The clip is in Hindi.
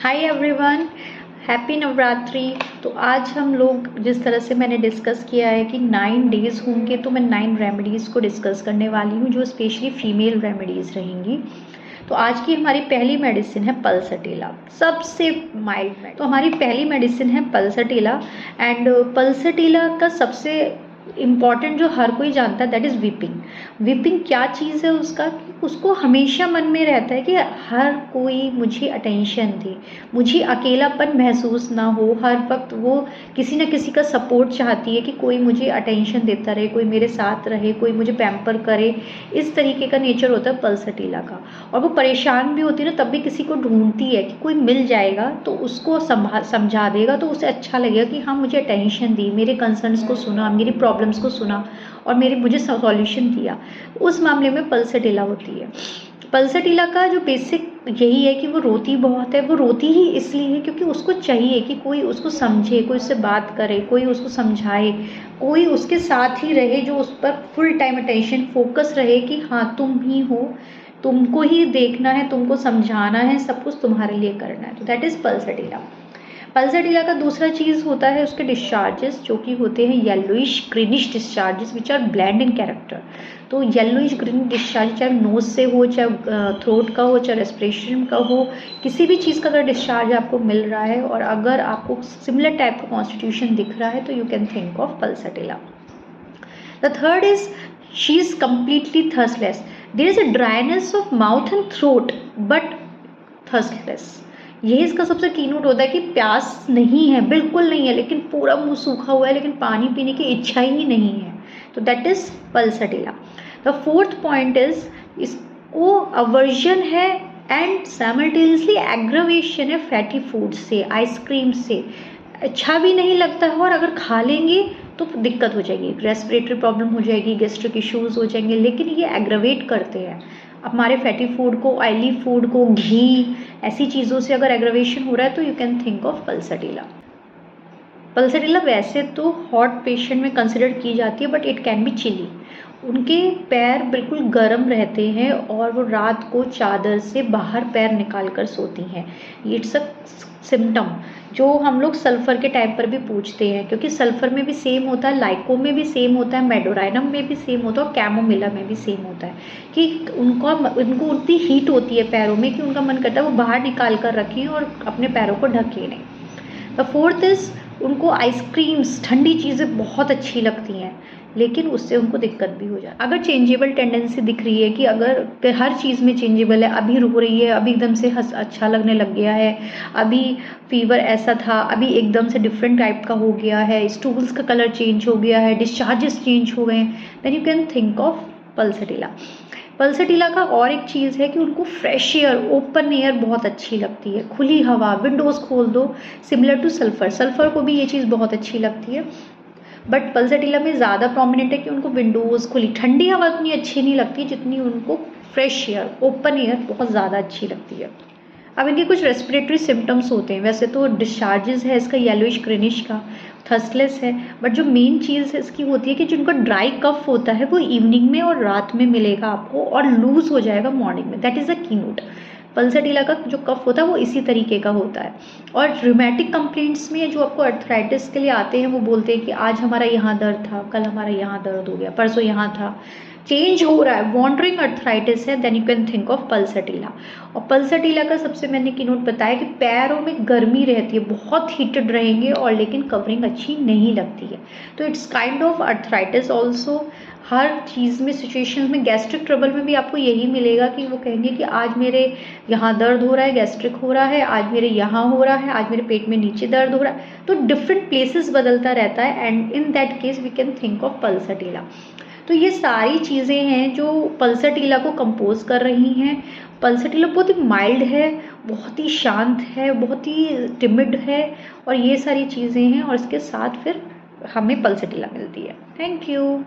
Hi everyone, happy Navratri. तो आज हम लोग जिस तरह से मैंने डिस्कस किया है कि 9 डेज़ होंगे, तो मैं 9 रेमेडीज़ को डिस्कस करने वाली हूँ जो स्पेशली फीमेल रेमेडीज़ रहेंगी। तो आज की हमारी पहली मेडिसिन है पल्सटीला, सबसे माइल्ड। तो हमारी पहली मेडिसिन है पल्सटीला एंड पल्सटीला का सबसे इम्पॉर्टेंट जो हर कोई जानता है दैट इज़ वीपिंग। वीपिंग क्या चीज़ है उसका, उसको हमेशा मन में रहता है कि हर कोई मुझे अटेंशन दे, मुझे अकेलापन महसूस ना हो। हर वक्त वो किसी न किसी का सपोर्ट चाहती है कि कोई मुझे अटेंशन देता रहे, कोई मेरे साथ रहे, कोई मुझे पैम्पर करे। इस तरीके का नेचर होता है पल्सटीला का। और वो परेशान भी होती है ना, तब भी किसी को ढूंढती है कि कोई मिल जाएगा तो उसको समझा देगा, तो उसे अच्छा लगेगा कि हाँ मुझे अटेंशन दी, मेरे कंसर्न्स को सुना, मेरी प्रॉब्लम्स को सुना और मुझे सॉल्यूशन दिया। उस मामले में पल्सटीला होती है। पल्सटीला का जो बेसिक यही है कि वो रोती बहुत है। वो रोती ही इसलिए है क्योंकि उसको चाहिए कि कोई उसको समझे, कोई उससे बात करे, कोई उसको समझाए, कोई उसके साथ ही रहे, जो उस पर फुल टाइम अटेंशन फोकस रहे कि हाँ तुम ही हो, तुमको ही देखना है, तुमको समझाना है, सब कुछ तुम्हारे लिए करना है। तो दैट इज़ पल्सटीला। पल्सटीला का दूसरा चीज़ होता है उसके डिस्चार्जेस, जो कि होते हैं yellowish greenish discharges which are bland in character. तो येलोइश ग्रीन डिस्चार्ज चाहे नोज से हो, चाहे थ्रोट का हो, चाहे रेस्पिरेशन का हो, किसी भी चीज़ का अगर डिस्चार्ज आपको मिल रहा है और अगर आपको सिमिलर टाइप का कॉन्स्टिट्यूशन दिख रहा है तो you can think of pulsatilla. The third is she is completely thirstless. There is a dryness of mouth and throat but thirstless. ये इसका सबसे कीनोट होता है कि प्यास नहीं है, बिल्कुल नहीं है, लेकिन पूरा मुंह सूखा हुआ है, लेकिन पानी पीने की इच्छा ही नहीं है। तो that is pulsatilla. The fourth point is इसको अवर्जन है एंड साइमल्टेनियसली एग्रवेशन है फैटी फूड से, आइसक्रीम से। अच्छा भी नहीं लगता है और अगर खा लेंगे तो दिक्कत हो जाएगी, रेस्पिरेटरी प्रॉब्लम हो जाएगी, गैस्ट्रिक इश्यूज हो जाएंगे। लेकिन ये एग्रवेट करते हैं हमारे फैटी फूड को, ऑयली फूड को, घी, ऐसी चीज़ों से अगर एग्रवेशन हो रहा है तो you can think of pulsatilla. Pulsatilla वैसे तो हॉट पेशेंट में कंसिडर की जाती है but it can be chilly. उनके पैर बिल्कुल गर्म रहते हैं और वो रात को चादर से बाहर पैर निकाल कर सोती हैं। इट्स अ सिम्टम जो हम लोग सल्फ़र के टाइम पर भी पूछते हैं, क्योंकि सल्फ़र में भी सेम होता है, लाइको में भी सेम होता है, मेडोराइनम में भी सेम होता है और कैमोमिला में भी सेम होता है कि उनको उतनी हीट होती है पैरों में कि उनका मन करता है वो बाहर निकाल कर रखें और अपने पैरों को ढकें नहीं। द फोर्थ इज़ उनको आइसक्रीम्स, ठंडी चीज़ें बहुत अच्छी लगती हैं, लेकिन उससे उनको दिक्कत भी हो जाए। अगर चेंजेबल टेंडेंसी दिख रही है कि अगर हर चीज़ में चेंजेबल है, अभी रो रही है, अभी एकदम से अच्छा लगने लग गया है, अभी फीवर ऐसा था, अभी एकदम से डिफरेंट टाइप का हो गया है, स्टूल्स का कलर चेंज हो गया है, डिस्चार्जेस चेंज हो गए हैं, then you can think of pulsatilla. Pulsatilla का और एक चीज़ है कि उनको फ्रेश एयर, ओपन एयर बहुत अच्छी लगती है, खुली हवा, विंडोज़ खोल दो, सिमिलर टू सल्फ़र। सल्फ़र को भी ये चीज़ बहुत अच्छी लगती है बट पल्सटीला में ज़्यादा प्रोमिनेंट है कि उनको विंडोज़ खुली, ठंडी हवा उतनी अच्छी नहीं लगती जितनी उनको फ्रेश एयर, ओपन एयर बहुत ज़्यादा अच्छी लगती है। अब इनके कुछ रेस्पिरेटरी सिम्टम्स होते हैं। वैसे तो डिस्चार्जेस है इसका येलोइश ग्रीनिश का, थर्स्टलेस है, बट जो मेन चीज़ इसकी होती है कि जिनका ड्राई कफ होता है वो इवनिंग में और रात में मिलेगा आपको और लूज़ हो जाएगा मॉर्निंग में। दैट इज़ अ की नोट। पल्सटीला का जो कफ होता है वो इसी तरीके का होता है। और रूमेटिक कंप्लेंट्स में जो आपको अर्थराइटिस के लिए आते हैं वो बोलते हैं कि आज हमारा यहाँ दर्द था, कल हमारा यहाँ दर्द हो गया, परसों यहाँ था, चेंज हो रहा है, वॉन्डरिंग अर्थराइटिस है, then you can think of pulsatilla. और पल्सटीला का सबसे मैंने की नोट बताया कि पैरों में गर्मी रहती है, बहुत हीटेड रहेंगे और लेकिन कवरिंग अच्छी नहीं लगती है। तो it's kind of arthritis also. हर चीज़ में, सिचुएशन में, गैस्ट्रिक ट्रबल में भी आपको यही मिलेगा कि वो कहेंगे कि आज मेरे यहाँ दर्द हो रहा है, गैस्ट्रिक हो रहा है, आज मेरे यहाँ हो रहा है, आज मेरे पेट में नीचे दर्द हो रहा है। तो डिफरेंट प्लेसेस बदलता रहता है and in that case we can think of pulsatilla. तो ये सारी चीज़ें हैं जो पल्सटीला को कंपोज कर रही हैं। पल्सटीला बहुत ही माइल्ड है, बहुत ही शांत है, बहुत ही टिमिड है और ये सारी चीज़ें हैं और इसके साथ फिर हमें पल्सटीला मिलती है। Thank you.